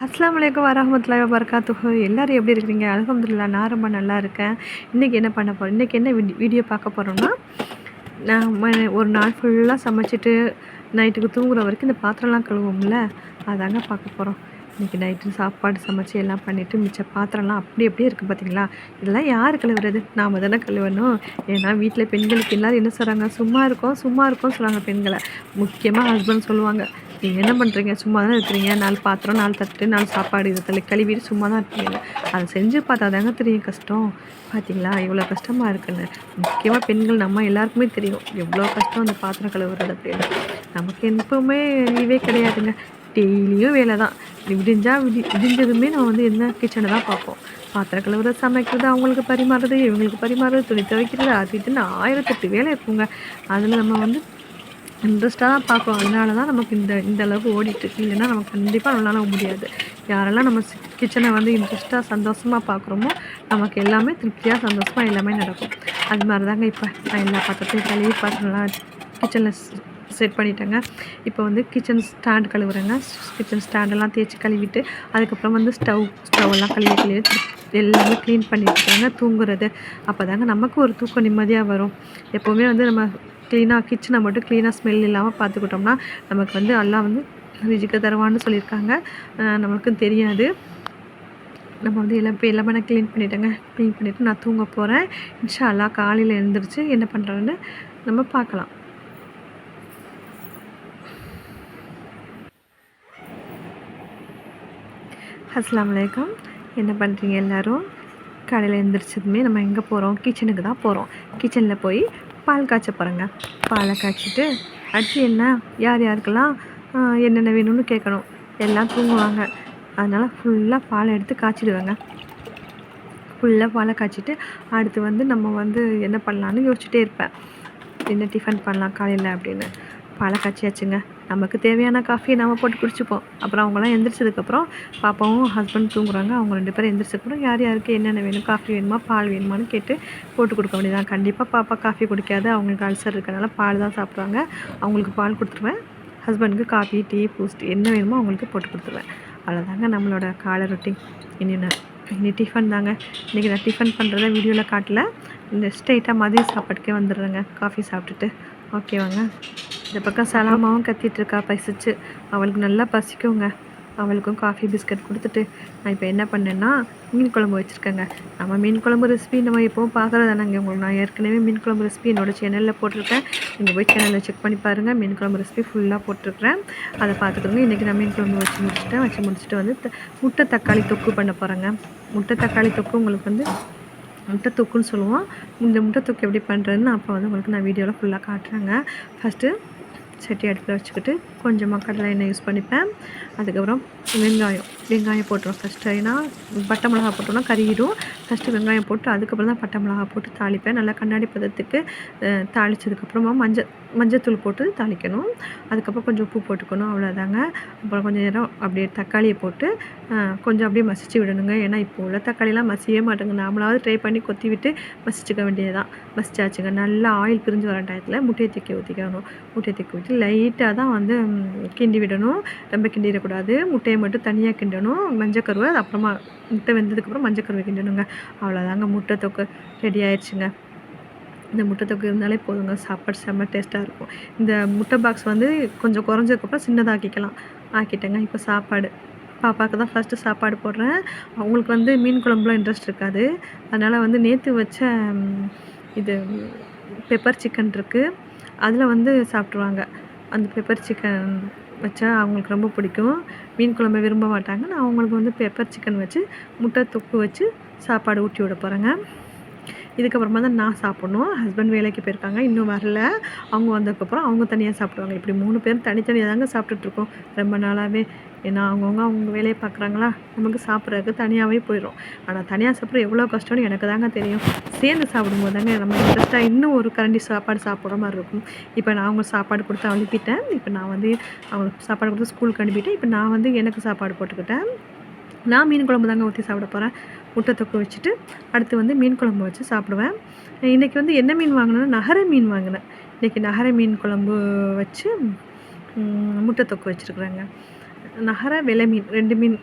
அஸ்ஸலாமு அலைக்கும் வரஹ்மத்துல்லாஹி வபரகாத்துஹு. எல்லாரும் எப்படி இருக்கிறீங்க? அல்ஹம்துலில்லாஹ் நான் ரொம்ப நல்லா இருக்கேன். இன்றைக்கி என்ன பண்ண போகிறோம், இன்றைக்கி என்ன வீடியோ பார்க்க போகிறோம்னா, நம்ம ஒரு நாள் ஃபுல்லாக சமைச்சிட்டு நைட்டுக்கு தூங்குற வரைக்கும் இந்த பாத்திரம்லாம் கழுவோம்ல, அதாங்க பார்க்க போகிறோம். இன்றைக்கி நைட்டு சாப்பாடு சமைச்சு எல்லாம் பண்ணிவிட்டு மிச்ச பாத்திரம்லாம் அப்படியே இருக்குது பார்த்தீங்களா? இதெல்லாம் யார் கழுவுறது? நாம் தானே கழுவணும். ஏன்னா வீட்டில் பெண்களுக்கு எல்லோரும் என்ன சொல்கிறாங்க, சும்மா இருக்கோம் சொல்கிறாங்க பெண்களை. முக்கியமாக ஹஸ்பண்ட் சொல்லுவாங்க, நீங்கள் என்ன பண்ணுறீங்க, சும்மா தானே இருக்கிறீங்க, 4 பாத்திரம் 4 தட்டு 4 சாப்பாடு இதை கழுவிட்டு சும்மா தான் இருக்கீங்க. அதை செஞ்சு பார்த்தா தாங்க தெரியும் கஷ்டம். பார்த்தீங்களா எவ்வளோ கஷ்டமாக இருக்குன்னு. முக்கியமாக பெண்கள் நம்ம எல்லாருக்குமே தெரியும் எவ்வளோ கஷ்டம் அந்த பாத்திரம் கழுவுறது அப்படின்னு. நமக்கு எப்பவுமே லீவே கிடையாதுங்க, டெய்லியும் வேலை தான். விடிஞ்சதுமே நம்ம என்ன கிச்சனை தான் பார்ப்போம். பாத்திரம் கழுவுறது, சமைக்கிறது, அவங்களுக்கு பரிமாறுறது, இவங்களுக்கு பரிமாறுறது, துணி துவைக்கிறது, அது இதுன்னு 1008 வேலை இருக்குங்க. அதில் நம்ம இன்ட்ரெஸ்ட்டாக தான் பார்க்குறோம். அதனால தான் நமக்கு இந்த அளவுக்கு ஓடிட்டுருக்கு. இல்லைன்னா நமக்கு கண்டிப்பாக நம்மளால முடியாது. யாரெல்லாம் நம்ம கிச்சனை இன்ட்ரெஸ்ட்டாக சந்தோஷமாக பார்க்குறோமோ நமக்கு எல்லாமே திருப்தியாக சந்தோஷமாக எல்லாமே நடக்கும். அது மாதிரி தாங்க இப்போ நான் எல்லா பாத்திரத்தையும் கழுவி பாத்திரம்லாம் கிச்சனில் செட் பண்ணிட்டேங்க. இப்போ கிச்சன் ஸ்டாண்ட் கழுவுறேங்க. கிச்சன் ஸ்டாண்டெல்லாம் தேய்ச்சி கழுவிட்டு அதுக்கப்புறம் ஸ்டவ்வெல்லாம் கழுவி எல்லாமே க்ளீன் பண்ணிட்டுருக்காங்க. தூங்குறது அப்போ தாங்க நமக்கு ஒரு தூக்கம் நிம்மதியாக வரும். எப்போவுமே நம்ம க்ளீனாக கிச்சனை மட்டும் க்ளீனாக ஸ்மெல் இல்லாமல் பார்த்துக்கிட்டோம்னா நமக்கு அல்லாஹ் ரிஜிக்க தருவான்னு சொல்லியிருக்காங்க. நமக்கும் தெரியாது. நம்ம எல்லாமே நான் க்ளீன் பண்ணிட்டேங்க. க்ளீன் பண்ணிவிட்டு நான் தூங்க போகிறேன். இன்ஷா அல்லாஹ் காலையில் எழுந்திரிச்சு என்ன பண்ணுறேன்னு நம்ம பார்க்கலாம். அஸ்ஸலாமு அலைக்கும். என்ன பண்ணுறீங்க எல்லோரும்? காலையில் எழுந்திரிச்சதுமே நம்ம எங்கே போகிறோம், கிச்சனுக்கு தான் போகிறோம். கிச்சனில் போய் பால் காய்ச்ச போகிறேங்க. பாலை காய்ச்சிட்டு அடுத்து என்ன யார் யாருக்கெல்லாம் என்னென்ன வேணும்னு கேட்கணும். எல்லாம் தூங்குவாங்க. அதனால் ஃபுல்லாக பாலை எடுத்து காய்ச்சிடுவேங்க. ஃபுல்லாக பாலை காய்ச்சிட்டு அடுத்து நம்ம என்ன பண்ணலான்னு யோசிச்சுட்டே இருப்பேன். என்ன டிஃபன் பண்ணலாம் காலையில் அப்படின்னு. பாலை காய்ச்சியாச்சுங்க. நமக்கு தேவையான காஃபியை நம்ம போட்டு குடிச்சுப்போம். அப்புறம் அவங்களாம் எந்திரிச்சதுக்கப்புறம் பாப்பாவும் ஹஸ்பண்ட் தூங்குறாங்க. அவங்க 2 பேரும் எந்திரிச்சதுக்கப்புறம் யார் யாருக்கு என்னென்ன வேணும், காஃபி வேணுமா பால் வேணுமான்னு கேட்டு போட்டு கொடுக்க வேண்டியதான். கண்டிப்பாக பாப்பா காஃபி குடிக்காது, அவங்களுக்கு அல்சர் இருக்கிறனால பால் தான் சாப்பிடுவாங்க. அவங்களுக்கு பால் கொடுத்துருவேன். ஹஸ்பண்டுக்கு காஃபி, டீ, பூஸ்ட் என்ன வேணுமோ அவங்களுக்கு போட்டு கொடுத்துருவேன். அவ்வளோதாங்க நம்மளோட காலை ரொட்டீன். இனி டிஃபன் தாங்க. இன்றைக்கி நான் டிஃபன் பண்ணுறத வீடியோவில் காட்டல. இந்த ஸ்ட்ரெயிட்டாக மதிய சாப்பாட்டுக்கே வந்துடுறேங்க காஃபி சாப்பிட்டுட்டு. ஓகேவாங்க. இந்த பக்கம் சலாமாவும் கத்திகிட்ருக்கா பசிச்சு. அவளுக்கு நல்லா பசிக்குங்க. அவளுக்கும் காஃபி பிஸ்கட் கொடுத்துட்டு நான் இப்போ என்ன பண்ணேன்னா மீன் குழம்பு வச்சுருக்கேங்க. நம்ம மீன் குழம்பு ரெசிபி நம்ம எப்போவும் பார்க்குறது தானேங்க. உங்களுக்கு நான் ஏற்கனவே மீன் குழம்பு ரெசிபி என்னோடய சேனலில் போட்டிருக்கேன். நீங்கள் போய் சேனலில் செக் பண்ணி பாருங்கள். மீன் குழம்பு ரெசிபி ஃபுல்லாக போட்டிருக்கிறேன். அதை பார்த்துக்கோங்க. இன்றைக்கி நான் மீன் குழம்பு வச்சு முடிச்சுட்டு முட்டை தக்காளி தொக்கு பண்ண போகிறேங்க. முட்டை தக்காளி தொக்கு உங்களுக்கு முட்டை தொக்குன்னு சொல்லுவோம். இந்த முட்டை தொக்கு எப்படி பண்ணுறதுன்னு அப்போ உங்களுக்கு நான் வீடியோவில் ஃபுல்லாக காட்டுறேங்க. ஃபஸ்ட்டு சட்டி அடுப்பில் வச்சுக்கிட்டு கொஞ்சமாக கடலை எண்ணெய் யூஸ் பண்ணிப்பேன். அதுக்கப்புறம் வெங்காயம் போட்டுருவோம். ஃபஸ்ட்டு ஏன்னா பட்டை மிளகா போட்டோம்னா கறியிடும். ஃபஸ்ட்டு வெங்காயம் போட்டு அதுக்கப்புறம் தான் பட்டை மிளகா போட்டு தாளிப்பேன். நல்லா கண்ணாடி பதத்துக்கு தாளித்ததுக்கப்புறமா மஞ்சத்தூள் போட்டு தாளிக்கணும். அதுக்கப்புறம் கொஞ்சம் உப்பு போட்டுக்கணும். அவ்வளோதாங்க. அப்புறம் கொஞ்சம் நேரம் அப்படியே தக்காளியை போட்டு கொஞ்சம் அப்படியே மசிச்சு விடணுங்க. ஏன்னா இப்போ உள்ள தக்காளிலாம் மசியே மாட்டேங்க. நாமளாவது ட்ரை பண்ணி கொத்தி விட்டு மசிச்சுக்க வேண்டியதுதான். மசிச்சாச்சுங்க. நல்லா ஆயில் பிரிஞ்சு வர டயத்தில் முட்டையை தூக்கி ஊற்றிக்கணும். முட்டையை தூக்கி ஊற்றி லைட்டாக தான் கிண்டி விடணும். ரொம்ப கிண்டிடக்கூடாது. முட்டையை மட்டும் தனியாக கிண்டணும். மஞ்சக்கருவை அப்புறமா முட்டை வெந்ததுக்கப்புறம் மஞ்சக்கருவை கிண்டணுங்க. அவ்வளோதாங்க. முட்டை தொக்கு ரெடி ஆயிடுச்சுங்க. இந்த முட்டை தொக்கு இருந்தாலே போதுங்க. சாப்பாடு செம்ம டேஸ்ட்டாக இருக்கும். இந்த முட்டை பாக்ஸ் கொஞ்சம் குறைஞ்சதுக்கப்புறம் சின்னதாக்கிக்கலாம். ஆக்கிட்டேங்க. இப்போ சாப்பாடு பாப்பாவுக்கு தான் ஃபஸ்ட்டு சாப்பாடு போடுறேன். அவங்களுக்கு மீன் குழம்புலாம் இன்ட்ரெஸ்ட் இருக்காது. அதனால் நேற்று வச்ச இது பெப்பர் சிக்கன் இருக்குது. அதில் சாப்பிட்ருவாங்க. அந்த பெப்பர் சிக்கன் வச்சா அவங்களுக்கு ரொம்ப பிடிக்கும். மீன் குழம்பு விரும்ப மாட்டாங்க. நான் அவங்களுக்கு பெப்பர் சிக்கன் வச்சு முட்டை தொக்கு வச்சு சாப்பாடு ஊட்டி விட போகிறேங்க. இதுக்கப்புறமா தான் நான் சாப்பிட்ணும். ஹஸ்பண்ட் வேலைக்கு போயிருக்காங்க, இன்னும் வரல. அவங்க வந்ததுக்கப்புறம் அவங்க தனியாக சாப்பிடுவாங்க. இப்படி 3 பேரும் தனித்தனியாக தாங்க சாப்பிட்டுட்ருக்கோம் ரொம்ப நாளாகவே. ஏன்னா அவங்க வேலையை பார்க்குறாங்களா, நமக்கு சாப்பிட்றதுக்கு தனியாகவே போயிடும். ஆனால் தனியாக சாப்பிட்ற எவ்வளோ கஷ்டம்னு எனக்கு தாங்க தெரியும். சேர்ந்து சாப்பிடும்போது தாங்க நம்ம இன்ட்ரெஸ்ட்டாக இன்னும் ஒரு கரண்டி சாப்பாடு சாப்பிட்ற மாதிரி இருக்கும். இப்போ நான் அவங்க சாப்பாடு கொடுத்து அனுப்பிட்டேன். இப்போ நான் அவங்களுக்கு சாப்பாடு கொடுத்து ஸ்கூலுக்கு அனுப்பிட்டேன். இப்போ நான் எனக்கு சாப்பாடு போட்டுக்கிட்டேன். நான் மீன் குழம்பு தாங்க ஊற்றி சாப்பிட போகிறேன். முட்டை தொக்கு வச்சுட்டு அடுத்து மீன் குழம்பு வச்சு சாப்பிடுவேன். இன்றைக்கி என்ன மீன் வாங்கினேன்னா நகர மீன் வாங்கினேன். இன்றைக்கி நகர மீன் குழம்பு வச்சு முட்டை தொக்கு வச்சுருக்குறேங்க. நகர வெலை மீன் 2 மீன்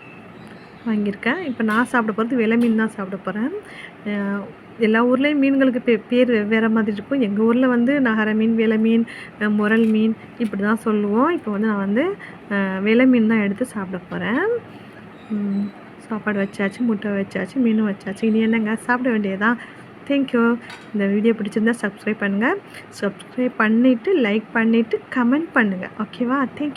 வாங்கியிருக்கேன். இப்போ நான் சாப்பிட போகிறது வெலை மீன் தான் சாப்பிட போகிறேன். எல்லா ஊர்லேயும் மீன்களுக்கு பேர் வேறு மாதிரி இருக்கும். எங்கள் ஊரில் வந்து நகர மீன், வெலை மீன், முரல் மீன் இப்படி தான் சொல்லுவோம். இப்போ வந்து நான் வந்து வெலை மீன் தான் எடுத்து சாப்பிட போகிறேன். சாப்பாடு வச்சாச்சு, முட்டை வச்சாச்சு, மீனும் வச்சாச்சு. இனி என்னங்க சாப்பிட வேண்டியதுதான். தேங்க்யூ. இந்த வீடியோ பிடிச்சிருந்தா சப்ஸ்கிரைப் பண்ணுங்கள். சப்ஸ்கிரைப் பண்ணிவிட்டு லைக் பண்ணிவிட்டு கமெண்ட் பண்ணுங்கள். ஓகேவா? தேங்க்யூ.